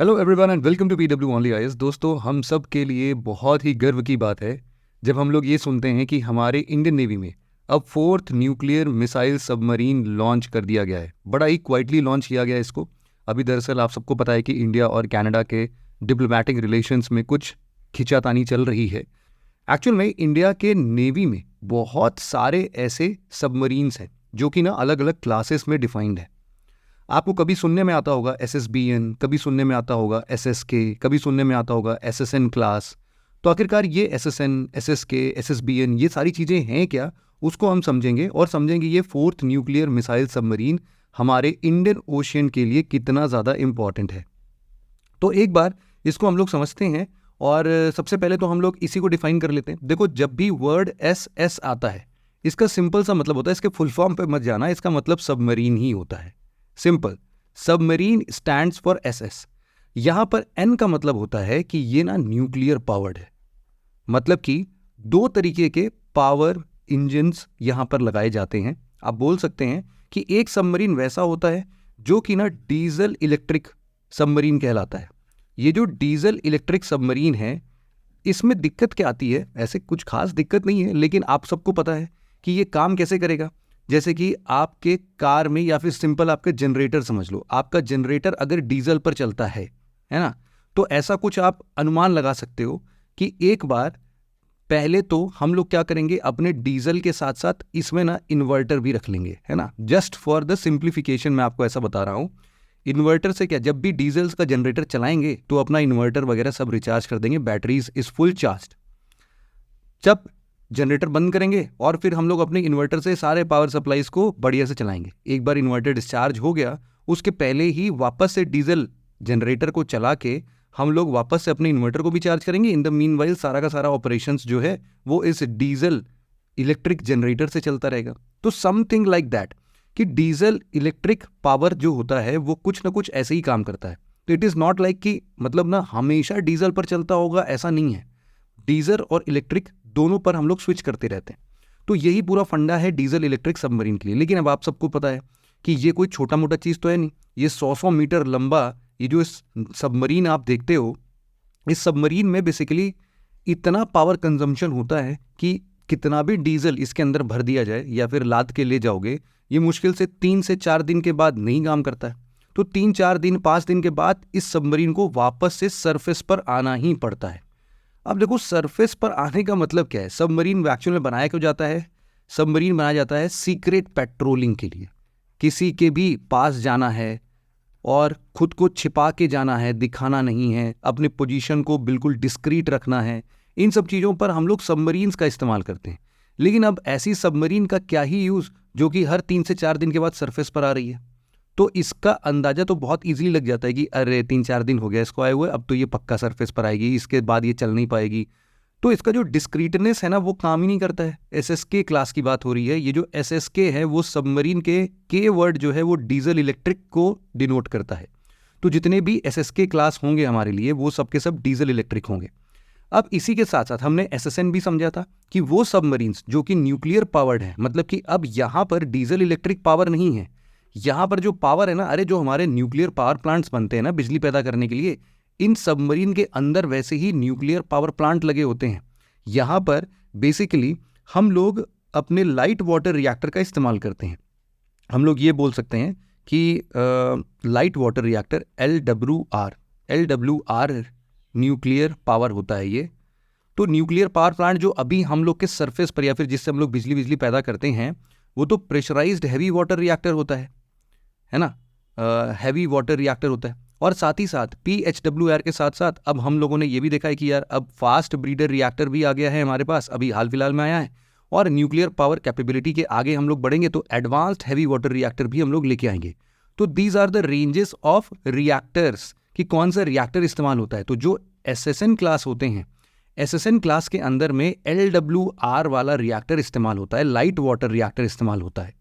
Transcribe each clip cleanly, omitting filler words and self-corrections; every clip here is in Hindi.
Hello everyone and welcome to PW only IAS. दोस्तों, हम सब के लिए बहुत ही गर्व की बात है जब हम लोग ये सुनते हैं कि हमारे इंडियन नेवी में अब fourth nuclear missile submarine launch कर दिया गया है। बड़ा ही क्वाइटली लॉन्च किया गया है इसको। अभी दरअसल आप सबको पता है कि इंडिया और कनाडा के डिप्लोमेटिक रिलेशंस में कुछ खिंचातानी चल रही है। एक्चुअल में इंडिया के नेवी में बहुत सारे ऐसे सबमरीन्स हैं जो कि ना अलग अलग क्लासेस में डिफाइंड है। आपको कभी सुनने में आता होगा SSBN, कभी सुनने में आता होगा SSK, कभी सुनने में आता होगा SSN क्लास। तो आखिरकार ये SSN, SSK, SSBN ये सारी चीज़ें हैं क्या, उसको हम समझेंगे और समझेंगे ये फोर्थ न्यूक्लियर मिसाइल सबमरीन हमारे इंडियन ओशियन के लिए कितना ज़्यादा इम्पॉर्टेंट है। तो एक बार इसको हम लोग समझते हैं और सबसे पहले तो हम लोग इसी को डिफाइन कर लेते हैं। देखो, जब भी वर्ड SS आता है इसका सिंपल सा मतलब होता है, इसके फुल फॉर्म पे मत जाना, इसका मतलब सबमरीन ही होता है। Simple, submarine stands for SS। यहां पर N का मतलब होता है कि ये ना न्यूक्लियर पावर्ड है, मतलब कि दो तरीके के पावर इंजन्स यहां पर लगाए जाते हैं। आप बोल सकते हैं कि एक सबमरीन वैसा होता है जो कि ना डीजल इलेक्ट्रिक सबमरीन कहलाता है। ये जो डीजल इलेक्ट्रिक सबमरीन है इसमें दिक्कत क्या आती है, ऐसे कुछ खास दिक्कत नहीं है, लेकिन आप सबको पता है कि ये काम कैसे करेगा। जैसे कि आपके कार में या फिर सिंपल आपके जनरेटर समझ लो, आपका जनरेटर अगर डीजल पर चलता है ना, तो ऐसा कुछ आप अनुमान लगा सकते हो कि एक बार पहले तो हम लोग क्या करेंगे, अपने डीजल के साथ साथ इसमें ना इन्वर्टर भी रख लेंगे, है ना। जस्ट फॉर द सिंप्लीफिकेशन मैं आपको ऐसा बता रहा हूँ। इन्वर्टर से क्या, जब भी डीजल्स का जनरेटर चलाएंगे तो अपना इन्वर्टर वगैरह सब रिचार्ज कर देंगे, बैटरीज इज फुल चार्ज। जब जनरेटर बंद करेंगे और फिर हम लोग अपने इन्वर्टर से सारे पावर सप्लाईज को बढ़िया से चलाएंगे। एक बार इन्वर्टर डिस्चार्ज हो गया, उसके पहले ही वापस से डीजल जनरेटर को चला के हम लोग वापस से अपने इन्वर्टर को भी चार्ज करेंगे। इन द मीनवाइल सारा का सारा ऑपरेशंस जो है वो इस डीजल इलेक्ट्रिक जनरेटर से चलता रहेगा। तो समथिंग लाइक दैट कि डीजल इलेक्ट्रिक पावर जो होता है वो कुछ ना कुछ ऐसे ही काम करता है। तो इट इज़ नॉट लाइक कि मतलब ना हमेशा डीजल पर चलता होगा, ऐसा नहीं है। डीजल और इलेक्ट्रिक दोनों पर हम लोग स्विच करते रहते हैं। तो यही पूरा फंडा है डीजल इलेक्ट्रिक सबमरीन के लिए। लेकिन अब आप सबको पता है कि ये कोई छोटा मोटा चीज़ तो है नहीं। ये 100 मीटर लंबा ये जो सबमरीन आप देखते हो, इस सबमरीन में बेसिकली इतना पावर कंजम्पशन होता है कि कितना भी डीजल इसके अंदर भर दिया जाए या फिर लाद के ले जाओगे, ये मुश्किल से 3 से 4 दिन के बाद नहीं काम करता है। तो 3-4 दिन 5 दिन के बाद इस सबमरीन को वापस से सरफेस पर आना ही पड़ता है। अब देखो, सरफेस पर आने का मतलब क्या है। सबमरीन एक्चुअल में बनाया क्यों जाता है? सबमरीन बनाया जाता है सीक्रेट पेट्रोलिंग के लिए। किसी के भी पास जाना है और खुद को छिपा के जाना है, दिखाना नहीं है, अपने पोजीशन को बिल्कुल डिस्क्रीट रखना है। इन सब चीज़ों पर हम लोग सबमरीन्स का इस्तेमाल करते हैं। लेकिन अब ऐसी सबमरीन का क्या ही यूज़ जो कि हर 3 से 4 दिन के बाद सरफेस पर आ रही है। तो इसका अंदाजा तो बहुत इजीली लग जाता है कि अरे 3-4 दिन हो गया इसको आए हुए, अब तो ये पक्का सरफेस पर आएगी, इसके बाद ये चल नहीं पाएगी। तो इसका जो डिस्क्रीटनेस है ना वो काम ही नहीं करता है। SSK क्लास की बात हो रही है। ये जो SSK है वो सबमरीन के वर्ड जो है वो डीजल इलेक्ट्रिक को डिनोट करता है। तो जितने भी SSK क्लास होंगे हमारे लिए वो सब के सब डीजल इलेक्ट्रिक होंगे। अब इसी के साथ साथ हमने SSN भी समझा था कि वो सबमरीन्स जो कि न्यूक्लियर पावर्ड है, मतलब कि अब यहाँ पर डीजल इलेक्ट्रिक पावर नहीं है। यहाँ पर जो पावर है ना, अरे जो हमारे न्यूक्लियर पावर प्लांट्स बनते हैं ना बिजली पैदा करने के लिए, इन सबमरीन के अंदर वैसे ही न्यूक्लियर पावर प्लांट लगे होते हैं। यहाँ पर बेसिकली हम लोग अपने लाइट वाटर रिएक्टर का इस्तेमाल करते हैं। हम लोग ये बोल सकते हैं कि light water reactor LWR nuclear power होता है ये। तो न्यूक्लियर पावर प्लांट जो अभी हम लोग के सरफेस पर या फिर जिससे हम लोग बिजली पैदा करते हैं वो तो प्रेशराइज्ड हैवी वाटर रिएक्टर होता है ना। हैवी वाटर रिएक्टर होता है। और साथ ही साथ PHWR के साथ साथ अब हम लोगों ने ये भी देखा है कि यार अब फास्ट ब्रीडर रिएक्टर भी आ गया है हमारे पास, अभी हाल फिलहाल में आया है। और न्यूक्लियर पावर कैपेबिलिटी के आगे हम लोग बढ़ेंगे तो एडवांस्ड हैवी वाटर रिएक्टर भी हम लोग लेके आएंगे। तो these are the ranges of reactors कि कौन सा रिएक्टर इस्तेमाल होता है। तो जो SSN क्लास होते हैं, SSN क्लास के अंदर में LWR वाला रिएक्टर इस्तेमाल होता है, लाइट वाटर रिएक्टर इस्तेमाल होता है।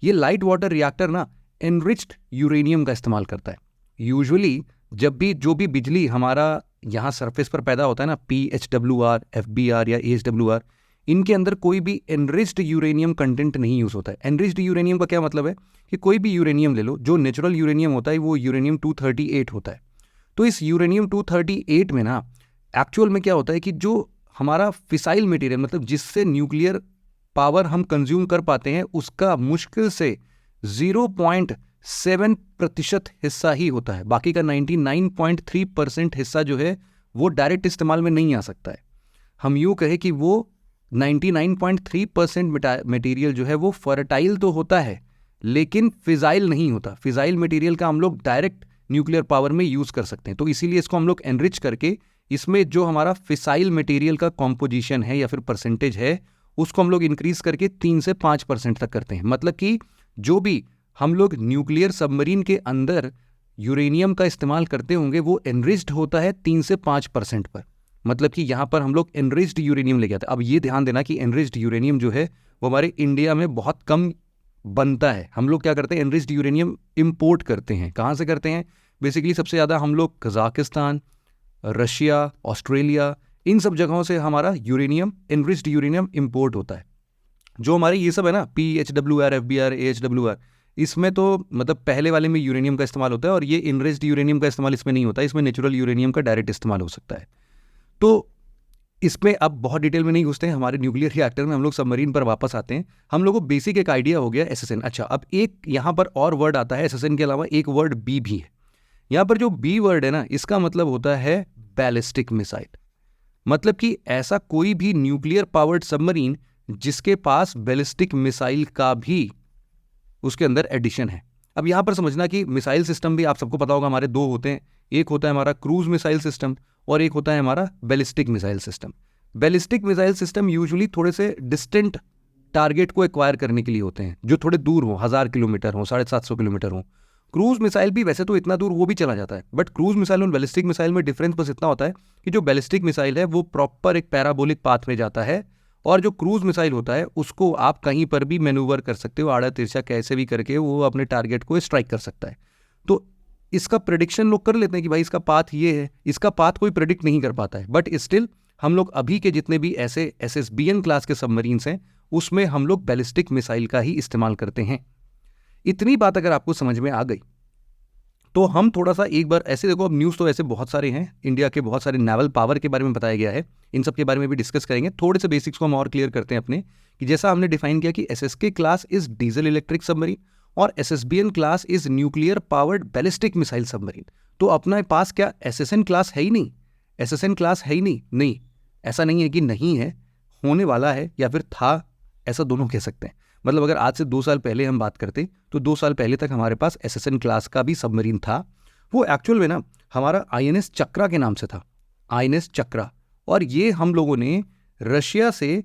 ये लाइट वाटर रिएक्टर ना एनरिच्ड यूरेनियम का इस्तेमाल करता है। यूजुअली जब भी जो भी बिजली हमारा यहाँ सरफेस पर पैदा होता है ना, PHWR, FBR या AHWR, इनके अंदर कोई भी एनरिच्ड यूरेनियम कंटेंट नहीं यूज़ होता है। एनरिच्ड यूरेनियम का क्या मतलब है कि कोई भी यूरेनियम ले लो, जो नेचुरल यूरेनियम होता है वो यूरेनियम 238 होता है। तो इस यूरेनियम 238 में ना एक्चुअल में क्या होता है कि जो हमारा फिसाइल मटेरियल, मतलब जिससे न्यूक्लियर पावर हम कंज्यूम कर पाते हैं, उसका मुश्किल से 0.7% हिस्सा ही होता है। बाकी का 99.3% हिस्सा जो है वो डायरेक्ट इस्तेमाल में नहीं आ सकता है। हम यूँ कहें कि वो 99.3% मटेरियल जो है वो फर्टाइल तो होता है लेकिन फिजाइल नहीं होता। फिजाइल मटेरियल का हम लोग डायरेक्ट न्यूक्लियर पावर में यूज़ कर सकते हैं। तो इसीलिए इसको हम लोग एनरिच करके इसमें जो हमारा फिसाइल मटेरियल का कॉम्पोजिशन है या फिर परसेंटेज है उसको हम लोग इंक्रीज करके 3 से 5% तक करते हैं। मतलब कि जो भी हम लोग न्यूक्लियर सबमरीन के अंदर यूरेनियम का इस्तेमाल करते होंगे वो एनरिच्ड होता है 3 से 5% पर। मतलब कि यहाँ पर हम लोग एनरिच्ड यूरेनियम लेके आते हैं। अब ये ध्यान देना कि एनरिच्ड यूरेनियम जो है वो हमारे इंडिया में बहुत कम बनता है। हम लोग क्या करते हैं, एनरिच्ड यूरेनियम इंपोर्ट करते हैं। कहाँ से करते हैं? बेसिकली सबसे ज़्यादा हम लोग कजाकिस्तान, रशिया, ऑस्ट्रेलिया, इन सब जगहों से हमारा यूरेनियम, एनरिच्ड यूरेनियम इंपोर्ट होता है। जो हमारे ये सब है ना, PHWR, FBR, AHWR, इसमें तो मतलब पहले वाले में यूरेनियम का इस्तेमाल होता है और ये एनरिच्ड यूरेनियम का इस्तेमाल इसमें नहीं होता। इसमें नेचुरल यूरेनियम का डायरेक्ट इस्तेमाल हो सकता है। तो इसमें अब बहुत डिटेल में नहीं घुसते हैं। हमारे न्यूक्लियर रिएक्टर में हम लोग सबमरीन पर वापस आते हैं। हम लोगों को बेसिक एक आइडिया हो गया SSN। अच्छा, अब एक यहाँ पर और वर्ड आता है SSN के अलावा, एक वर्ड B भी है। यहाँ पर जो B वर्ड है ना, इसका मतलब होता है बैलिस्टिक मिसाइल। मतलब कि ऐसा कोई भी न्यूक्लियर पावर्ड सबमरीन जिसके पास बैलिस्टिक मिसाइल का भी उसके अंदर एडिशन है। अब यहाँ पर समझना कि मिसाइल सिस्टम भी आप सबको पता होगा हमारे दो होते हैं। एक होता है हमारा क्रूज मिसाइल सिस्टम और एक होता है हमारा ballistic missile system. Ballistic missile system usually थोड़े से डिस्टेंट टारगेट को एक्वायर करने के लिए होते हैं, जो थोड़े दूर हो, 1000 किलोमीटर हो, 750 किलोमीटर हो। क्रूज मिसाइल भी वैसे तो इतना दूर वो भी चला जाता है, बट क्रूज मिसाइल और बैलिस्टिक मिसाइल में डिफरेंस बस इतना होता है कि जो बैलिस्टिक मिसाइल है वो प्रॉपर एक पैराबोलिक पाथ में जाता है और जो क्रूज मिसाइल होता है उसको आप कहीं पर भी मैनूवर कर सकते हो, आड़ा तिरछा कैसे भी करके वो अपने टारगेट को स्ट्राइक कर सकता है। तो इसका प्रेडिक्शन लोग कर लेते हैं कि भाई इसका पाथ ये है। इसका पाथ कोई प्रेडिक्ट नहीं कर पाता है, बट स्टिल हम लोग अभी के जितने भी ऐसे SSBN क्लास के सबमरीन्स हैं उसमें हम लोग बैलिस्टिक मिसाइल का ही इस्तेमाल करते हैं। इतनी बात अगर आपको समझ में आ गई तो हम थोड़ा सा एक बार ऐसे देखो, अब न्यूज़ तो ऐसे बहुत सारे हैं, इंडिया के बहुत सारे नेवल पावर के बारे में बताया गया है, इन सब के बारे में भी डिस्कस करेंगे। थोड़े से बेसिक्स को हम और क्लियर करते हैं अपने, कि जैसा हमने डिफाइन किया कि SSK class is diesel electric submarine और SSBN class is nuclear powered ballistic missile submarine. तो अपना पास क्या SSN क्लास है ही नहीं? SSN क्लास है ही नहीं? नहीं, ऐसा नहीं है कि नहीं है, होने वाला है या फिर था, ऐसा दोनों कह सकते हैं। मतलब अगर आज से 2 साल पहले हम बात करते तो 2 साल पहले तक हमारे पास SSN क्लास का भी सबमरीन था। वो एक्चुअल में ना हमारा INS चक्रा के नाम से था, INS चक्रा। और ये हम लोगों ने रशिया से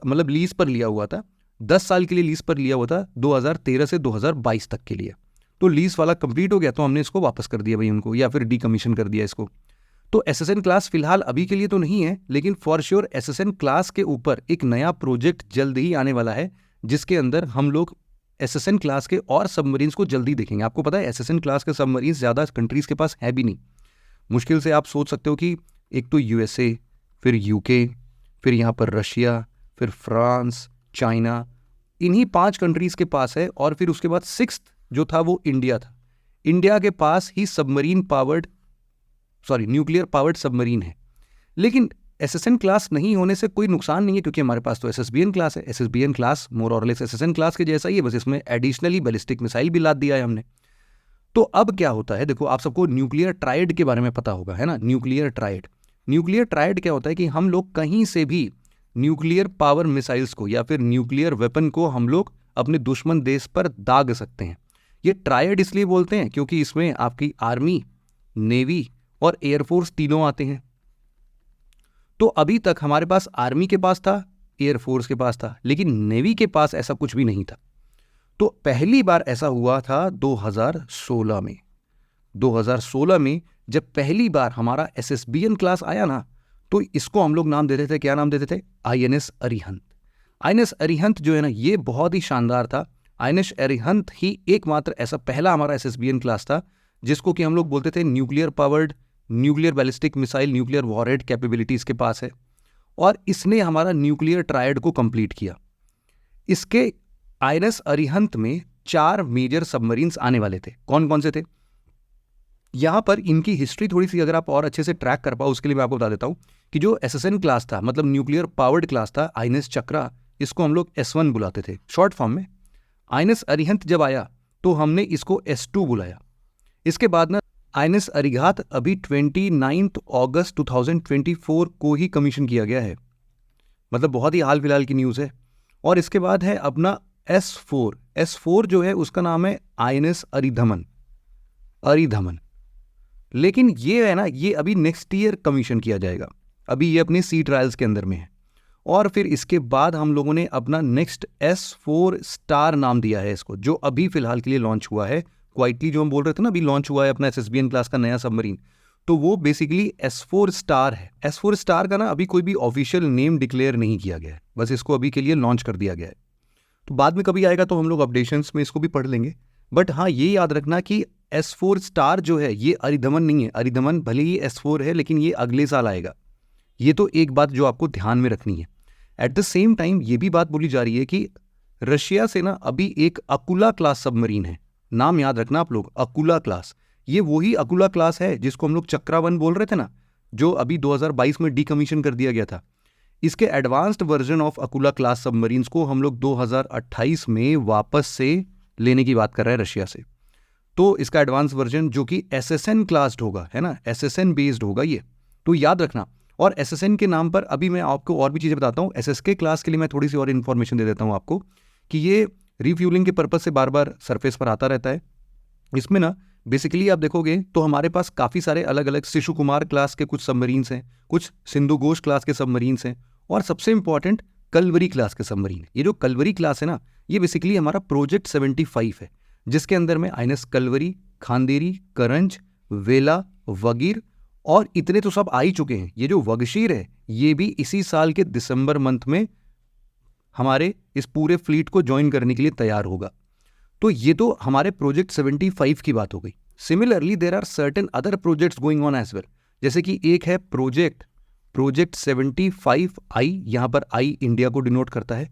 मतलब लीज पर लिया हुआ था, 10 साल के लिए लीज पर लिया हुआ था, 2013 से 2022 तक के लिए। तो लीज वाला कंप्लीट हो गया तो हमने इसको वापस कर दिया भाई उनको, या फिर डीकमीशन कर दिया इसको। तो SSN क्लास फिलहाल अभी के लिए तो नहीं है, लेकिन फॉर श्योर SSN क्लास के ऊपर एक नया प्रोजेक्ट जल्द ही आने वाला है जिसके अंदर हम लोग SSN क्लास के और सबमरीन्स को जल्दी देखेंगे। आपको पता है SSN क्लास के सबमरीन्स ज़्यादा कंट्रीज़ के पास है भी नहीं। मुश्किल से आप सोच सकते हो कि एक तो USA, फिर UK, फिर यहाँ पर रशिया, फिर फ्रांस, चाइना, इन्हीं 5 कंट्रीज़ के पास है। और फिर उसके बाद 6th जो था वो इंडिया था। इंडिया के पास ही न्यूक्लियर पावर्ड सबमरीन है। लेकिन SSN क्लास नहीं होने से कोई नुकसान नहीं है, क्योंकि हमारे पास तो SSBN क्लास है। SSBN क्लास मोर और लेस SSN क्लास के जैसा ही है, बस इसमें एडिशनली बैलिस्टिक मिसाइल भी लाद दिया है हमने। तो अब क्या होता है, देखो आप सबको न्यूक्लियर ट्राइड के बारे में पता होगा, है ना? न्यूक्लियर ट्राइड क्या होता है कि हम लोग कहीं से भी न्यूक्लियर पावर मिसाइल्स को या फिर न्यूक्लियर वेपन को हम लोग अपने दुश्मन देश पर दाग सकते हैं। ये ट्राइड इसलिए बोलते हैं क्योंकि इसमें आपकी आर्मी, नेवी और एयरफोर्स तीनों आते हैं। तो अभी तक हमारे पास आर्मी के पास था, एयरफोर्स के पास था, लेकिन नेवी के पास ऐसा कुछ भी नहीं था। तो पहली बार ऐसा हुआ था 2016 में। 2016 में जब पहली बार हमारा SSBN क्लास आया ना, तो इसको हम लोग नाम देते थे, क्या नाम देते थे? INS अरिहंत। INS अरिहंत जो है ना, ये बहुत ही शानदार था। INS अरिहंत ही एकमात्र ऐसा पहला हमारा SSBN क्लास था जिसको कि हम लोग बोलते थे nuclear powered, nuclear ballistic missile, nuclear warhead capability इसके पास है। और इसने हमारा न्यूक्लियर ट्रायड को कंप्लीट किया। इसके INS अरिहंत में 4 मेजर सबमरीन्स आने वाले थे। कौन कौन से थे? यहाँ पर इनकी हिस्ट्री थोड़ी सी अगर आप और अच्छे से ट्रैक कर पाओ उसके लिए मैं आपको बता देता हूँ कि जो SSN क्लास था, मतलब न्यूक्लियर पावर्ड क्लास था, INS चक्रा, इसको हम लोग S1 बुलाते थे शॉर्ट फॉर्म में। INS अरिहंत जब आया तो हमने इसको S2 बुलाया। इसके बाद ना INS अरिघात अभी 29 अगस्त 2024 को ही कमीशन किया गया है, मतलब बहुत ही हाल फिलहाल की न्यूज़ है। और इसके बाद है अपना S4 जो है उसका नाम है INS अरिधमन। लेकिन ये है ना, ये अभी नेक्स्ट ईयर कमीशन किया जाएगा, अभी ये अपने सी ट्रायल्स के अंदर में है। और फिर इसके बाद हम लोगों ने अपना नेक्स्ट S4 स्टार नाम दिया है इसको, जो अभी फिलहाल के लिए लॉन्च हुआ है क्वाइटली, जो हम बोल रहे थे ना अभी लॉन्च हुआ है अपना SSBN क्लास का नया सबमरीन, तो वो बेसिकली S4 स्टार है। S4 स्टार का ना अभी कोई भी ऑफिशियल नेम डिक्लेयर नहीं किया गया है, बस इसको अभी के लिए लॉन्च कर दिया गया है। तो बाद में कभी आएगा तो हम लोग अपडेशंस में इसको भी पढ़ लेंगे। बट हाँ, ये याद रखना कि S4 स्टार जो है ये अरिधमन नहीं है। अरिधमन भले ही S4 है लेकिन ये अगले साल आएगा। ये तो एक बात जो आपको ध्यान में रखनी है। एट द सेम टाइम ये भी बात बोली जा रही है कि रशिया से ना अभी एक अकुला क्लास सबमरीन है, नाम याद रखना आप लोग, अकुला क्लास। ये वही अकुला क्लास है जिसको हम लोग चक्रावन बोल रहे थे ना, जो अभी 2022 में डीकमीशन कर दिया गया था। इसके advanced version of Akula class submarines को हम लोग 2028 में वापस से लेने की बात कर रहे हैं रशिया से। तो इसका एडवांस वर्जन जो कि SSN क्लास्ड होगा, है ना, SSN बेस्ड होगा ये, तो याद रखना। और SSN के नाम पर अभी मैं आपको और भी चीज़ें बताता हूँ। SSK क्लास के लिए मैं थोड़ी सी और इन्फॉर्मेशन दे देता हूँ आपको कि ये रिफ्यूलिंग के पर्पज से बार बार सरफेस पर आता रहता है। इसमें ना बेसिकली आप देखोगे तो हमारे पास काफ़ी सारे अलग अलग शिशु कुमार क्लास के कुछ सबमरीन्स हैं, कुछ सिंधु घोष क्लास के सबमरीन्स हैं, और सबसे इंपॉर्टेंट कलवरी क्लास के सबमरीन। ये जो कलवरी क्लास है ना, ये बेसिकली हमारा प्रोजेक्ट 75 है, जिसके अंदर में INS कलवरी, खांदेरी, करंज, वेला, वगीर और इतने तो सब आ ही चुके हैं। ये जो वगशीर है ये भी इसी साल के दिसंबर मंथ में हमारे इस पूरे फ्लीट को ज्वाइन करने के लिए तैयार होगा। तो ये तो हमारे प्रोजेक्ट 75 की बात हो गई। Similarly there are certain other projects going on as well, जैसे कि एक है प्रोजेक्ट 75I, यहाँ पर आई इंडिया को डिनोट करता है।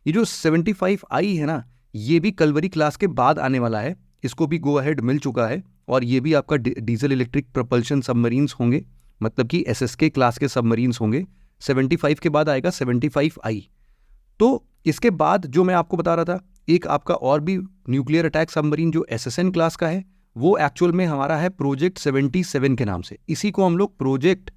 ये जो 75I है ना, ये भी कलवरी क्लास के बाद आने वाला है, इसको भी गो अहेड मिल चुका है, और ये भी आपका डीजल इलेक्ट्रिक प्रपल्शन सबमरीन्स होंगे, मतलब कि SSK क्लास के सबमरीन्स होंगे। 75 के बाद आएगा 75I। तो इसके बाद जो मैं आपको बता रहा था, एक आपका और भी न्यूक्लियर अटैक सबमरीन जो SSN क्लास का है, वो एक्चुअल में हमारा है प्रोजेक्ट 77 के नाम से। इसी को हम लोग प्रोजेक्ट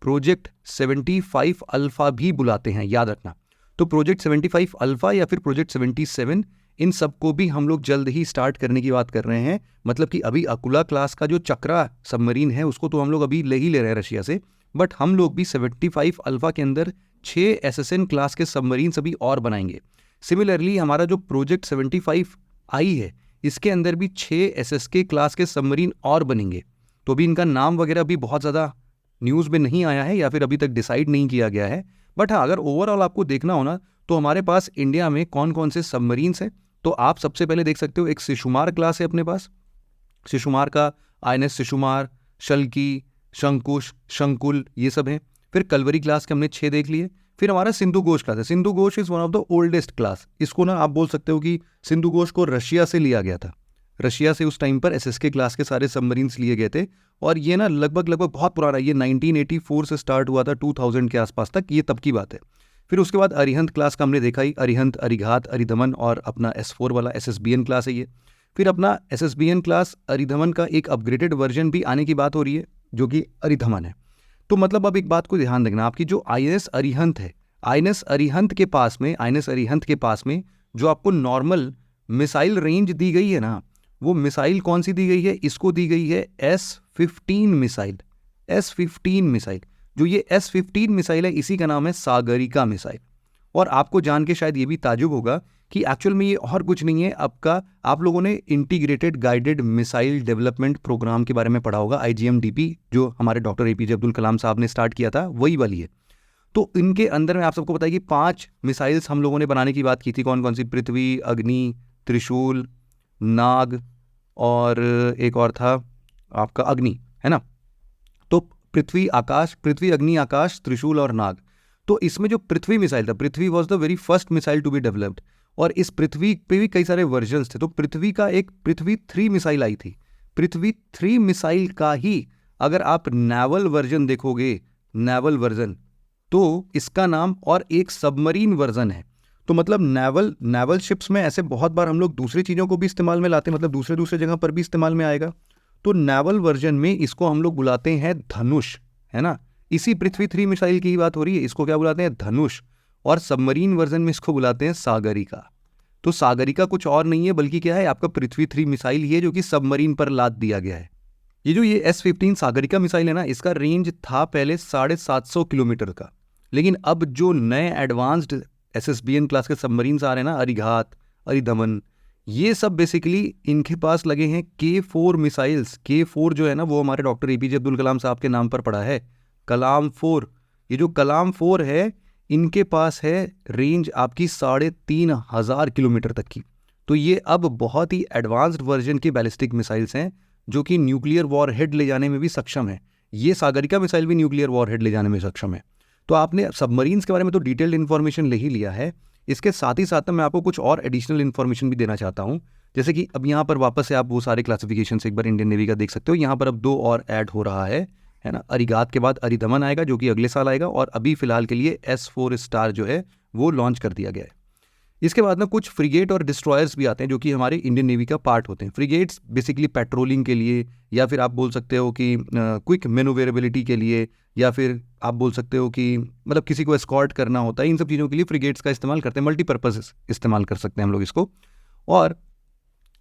75 अल्फा भी बुलाते हैं, याद रखना। तो प्रोजेक्ट 75 अल्फा या फिर प्रोजेक्ट 77, इन सबको भी हम लोग जल्द ही स्टार्ट करने की बात कर रहे हैं। मतलब कि अभी अकुला क्लास का जो चक्रा सबमरीन है उसको तो हम लोग अभी ले रहे हैं रशिया से, बट हम लोग भी 75 अल्फा के अंदर 6 SSN क्लास के सबमरीन अभी और बनाएंगे। सिमिलरली हमारा जो प्रोजेक्ट 75I है, इसके अंदर भी 6 SSK क्लास के सबमरीन और बनेंगे। तो अभी इनका नाम वगैरह भी बहुत ज़्यादा न्यूज़ में नहीं आया है या फिर अभी तक डिसाइड नहीं किया गया है। बट हाँ, अगर ओवरऑल आपको देखना हो ना, तो हमारे पास इंडिया में कौन कौन से सबमरीन्स हैं, तो आप सबसे पहले देख सकते हो एक शिशुमार क्लास है अपने पास। शिशुमार का INS शिशुमार, शल्की, शंकुश, शंकुल, ये सब हैं। फिर कलवरी क्लास के हमने 6 देख लिए। फिर हमारा सिंधु घोष क्लास है। Sindhu Ghosh is one of the oldest class. इसको ना आप बोल सकते हो कि सिंधु घोष को रशिया से लिया गया था। रशिया से उस टाइम पर SSK क्लास के सारे सबमरीन्स लिए गए थे, और ये ना लगभग बहुत पुराना, ये 1984 से स्टार्ट हुआ था 2000 के आसपास तक, ये तब की बात है। फिर उसके बाद अरिहंत क्लास का हमने देखा ही, अरिहंत, अरिघात, अरिधमन, और अपना S4 वाला SSBN क्लास है ये। फिर अपना SSBN क्लास अरिधमन का एक अपग्रेडेड वर्जन भी आने की बात हो रही है, जो कि अरिधमन है। तो मतलब अब एक बात को ध्यान रखना, आपकी जो INS अरिहंत है, INS अरिहंत के पास में जो आपको नॉर्मल मिसाइल रेंज दी गई है ना, वो मिसाइल कौन सी दी गई है, इसको दी गई है S15 मिसाइल। S15 मिसाइल, जो ये S15 मिसाइल है, इसी का नाम है सागरिका मिसाइल। और आपको जान के शायद ये भी ताजुब होगा कि एक्चुअल में ये और कुछ नहीं है, आपका आप लोगों ने integrated guided missile development program के बारे में पढ़ा होगा, IGMDP, जो हमारे डॉक्टर APJ अब्दुल कलाम साहब ने स्टार्ट किया था, वही वाली है। तो इनके अंदर में आप सबको पता है कि 5 मिसाइल्स हम लोगों ने बनाने की बात की थी। कौन कौन सी? पृथ्वी, अग्नि, त्रिशूल, नाग, और एक और था आपका अग्नि, है ना। तो पृथ्वी, अग्नि, आकाश, त्रिशूल और नाग। तो इसमें जो पृथ्वी मिसाइल था, Prithvi was the very first missile to be developed, और इस पृथ्वी पे भी कई सारे वर्जन्स थे। तो पृथ्वी का एक पृथ्वी 3 मिसाइल आई थी। पृथ्वी 3 मिसाइल का ही अगर आप नेवल वर्जन देखोगे, नेवल वर्जन, तो इसका नाम और एक सबमरीन वर्जन है। तो मतलब नेवल शिप्स में ऐसे बहुत बार हम लोग दूसरी चीज़ों को भी इस्तेमाल में लाते हैं, मतलब दूसरे जगह पर भी इस्तेमाल में आएगा। तो नेवल वर्जन में इसको हम लोग बुलाते हैं धनुष, है ना। इसी पृथ्वी 3 मिसाइल की ही बात हो रही है, इसको क्या बुलाते हैं, धनुष। और सबमरीन वर्जन में इसको बुलाते हैं सागरिका। तो सागरिका कुछ और नहीं है बल्कि क्या है, आपका पृथ्वी 3 मिसाइल ही है जो कि सबमरीन पर लाद दिया गया है। ये S-15 सागरिका मिसाइल है ना, इसका रेंज था पहले 750 किलोमीटर का, लेकिन अब जो नए एडवांस्ड SSBN क्लास के सबमरीन्स आ रहे हैं ना, अरिघात, अरिदमन, ये सब बेसिकली इनके पास लगे हैं K4 मिसाइल्स। K4 जो है ना, वो हमारे डॉक्टर APJ अब्दुल कलाम साहब के नाम पर पड़ा है, कलाम 4। ये जो कलाम 4 है, इनके पास है रेंज आपकी 3500 किलोमीटर तक की। तो ये अब बहुत ही एडवांस्ड वर्जन की बैलिस्टिक मिसाइल्स हैं जो कि न्यूक्लियर वॉरहेड ले जाने में भी सक्षम है। ये सागरिका मिसाइल भी न्यूक्लियर वॉरहेड ले जाने में सक्षम है। तो आपने सबमरीन्स के बारे में तो डिटेल्ड इन्फॉर्मेशन ले ही लिया है, इसके साथ ही साथ मैं आपको कुछ और एडिशनल इन्फॉर्मेशन भी देना चाहता हूँ। जैसे कि अब यहाँ पर वापस से आप वो सारे क्लासिफिकेशन एक बार इंडियन नेवी का देख सकते हो। यहाँ पर अब 2 और ऐड हो रहा है ना। अरिघात के बाद अरिदमन आएगा जो कि अगले साल आएगा, और अभी फिलहाल के लिए S4 स्टार जो है वो लॉन्च कर दिया गया है। इसके बाद ना कुछ फ्रिगेट और डिस्ट्रॉयर्स भी आते हैं जो कि हमारे इंडियन नेवी का पार्ट होते हैं। फ्रिगेट्स बेसिकली पेट्रोलिंग के लिए, या फिर आप बोल सकते हो कि क्विक मैन्यूवरेबिलिटी के लिए, या फिर आप बोल सकते हो कि मतलब किसी को एस्कॉर्ट करना होता है, इन सब चीज़ों के लिए फ्रिगेट्स का इस्तेमाल करते हैं। मल्टीपर्पज़ इस्तेमाल कर सकते हैं हम लोग इसको। और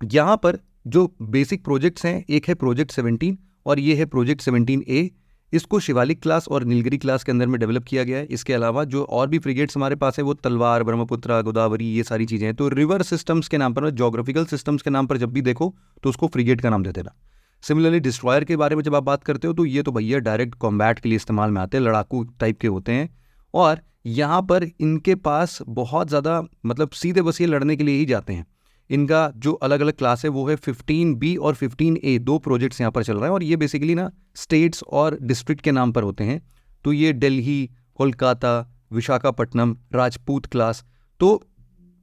यहाँ पर जो बेसिक प्रोजेक्ट्स हैं, एक है प्रोजेक्ट 17 और ये है प्रोजेक्ट 17A। इसको शिवालिक क्लास और नीलगिरी क्लास के अंदर में डेवलप किया गया है। इसके अलावा जो और भी फ्रिगेट्स हमारे पास है वो तलवार, ब्रह्मपुत्रा, गोदावरी, ये सारी चीज़ें हैं। तो रिवर सिस्टम्स के नाम पर, जोग्राफिकल सिस्टम्स के नाम पर जब भी देखो तो उसको फ्रिगेट का नाम दे देना। सिमिलरली डिस्ट्रॉयर के बारे में जब आप बात करते हो तो ये तो भैया डायरेक्ट कॉम्बैट के लिए इस्तेमाल में आते हैं, लड़ाकू टाइप के होते हैं। और यहाँ पर इनके पास बहुत ज़्यादा मतलब सीधे बस ये लड़ने के लिए ही जाते हैं। इनका जो अलग अलग क्लास है वो है 15B और 15A, 2 प्रोजेक्ट्स यहाँ पर चल रहे हैं। और ये बेसिकली ना स्टेट्स और डिस्ट्रिक्ट के नाम पर होते हैं। तो ये दिल्ली, कोलकाता, विशाखापट्टनम, राजपूत क्लास, तो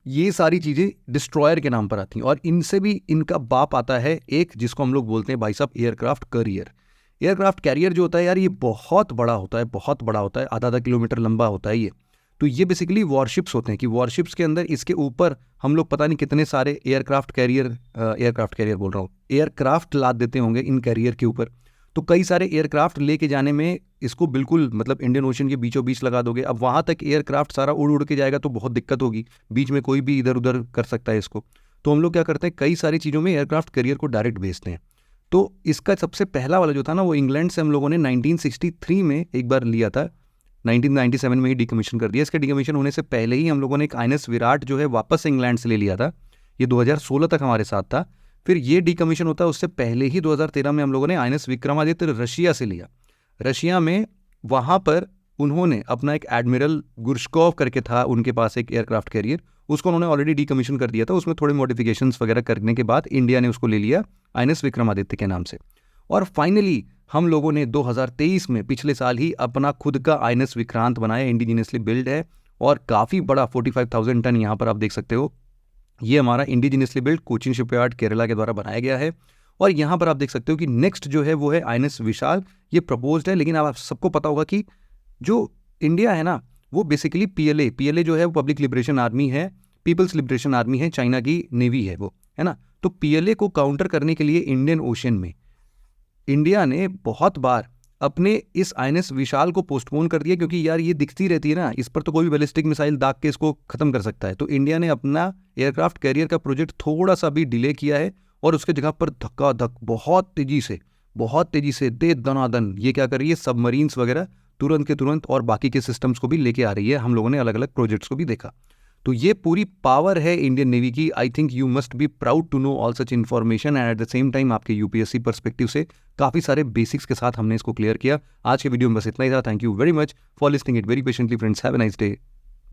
ये सारी चीज़ें डिस्ट्रॉयर के नाम पर आती हैं। और इनसे भी इनका बाप आता है एक, जिसको हम लोग बोलते हैं भाई साहब एयरक्राफ्ट कैरियर। एयरक्राफ्ट कैरियर जो होता है यार, ये बहुत बड़ा होता है, बहुत बड़ा होता है, आधा किलोमीटर लंबा होता है ये। तो ये बेसिकली वॉरशिप्स होते हैं कि वॉरशिप्स के अंदर इसके ऊपर हम लोग पता नहीं कितने सारे एयरक्राफ्ट कैरियर बोल रहा हूँ, एयरक्राफ्ट लाद देते होंगे इन कैरियर के ऊपर। तो कई सारे एयरक्राफ्ट लेके जाने में इसको बिल्कुल मतलब इंडियन ओशन के बीचों बीच लगा दोगे। अब वहाँ तक एयरक्राफ्ट सारा उड़ के जाएगा तो बहुत दिक्कत होगी, बीच में कोई भी इधर उधर कर सकता है इसको। तो हम लोग क्या करते हैं, कई सारी चीज़ों में एयरक्राफ्ट कैरियर को डायरेक्ट भेजते हैं। तो इसका सबसे पहला वाला जो था ना, वो इंग्लैंड से हम लोगों ने 1963 में एक बार लिया था, 1997 में ही डिकमीशन कर दिया। इसके डिकमीशन होने से पहले ही हम लोगों ने एक INS विराट जो है वापस इंग्लैंड से ले लिया था। ये 2016 तक हमारे साथ था। फिर ये डिकमीशन होता है उससे पहले ही 2013 में हम लोगों ने INS विक्रमादित्य रशिया से लिया। रशिया में वहाँ पर उन्होंने अपना एक एडमिरल गुर्शकोव करके था उनके पास एक एयरक्राफ्ट कैरियर, उसको उन्होंने ऑलरेडी डिकमीशन कर दिया था। उसमें थोड़े मॉडिफिकेशंस वगैरह करने के बाद इंडिया ने उसको ले लिया INS विक्रमादित्य के नाम से। और फाइनली हम लोगों ने 2023 में पिछले साल ही अपना खुद का INS विक्रांत बनाया, इंडिजिनियसली बिल्ड है और काफ़ी बड़ा 45,000 टन यहाँ पर आप देख सकते हो। ये हमारा indigenously build Cochin shipyard Kerala के द्वारा बनाया गया है। और यहाँ पर आप देख सकते हो कि नेक्स्ट जो है वो है INS विशाल। ये प्रपोज्ड है, लेकिन आप सबको पता होगा कि जो इंडिया है ना, वो बेसिकली PLA जो है वो पब्लिक लिबरेशन आर्मी है, पीपल्स लिबरेशन आर्मी है, चाइना की नेवी है वो, है ना। तो PLA को काउंटर करने के लिए इंडियन ओशन में इंडिया ने बहुत बार अपने इस INS विशाल को पोस्टपोन कर दिया, क्योंकि यार ये दिखती रहती है ना, इस पर तो कोई भी बैलिस्टिक मिसाइल दाग के इसको खत्म कर सकता है। तो इंडिया ने अपना एयरक्राफ्ट कैरियर का प्रोजेक्ट थोड़ा सा भी डिले किया है और उसके जगह पर धक्का-धक बहुत तेजी से दे दनादन ये क्या कर रही है, सबमरीन्स वगैरह तुरंत के तुरंत और बाकी के सिस्टम्स को भी लेके आ रही है। हम लोगों ने अलग अलग प्रोजेक्ट्स को भी देखा। तो ये पूरी पावर है इंडियन नेवी की। I think you must be proud to know all such information and at the same time आपके UPSC पर्सपेक्टिव से काफ़ी सारे बेसिक्स के साथ हमने इसको क्लियर किया। आज के वीडियो में बस इतना ही था। Thank you very much for listening it very patiently friends. Have a nice day.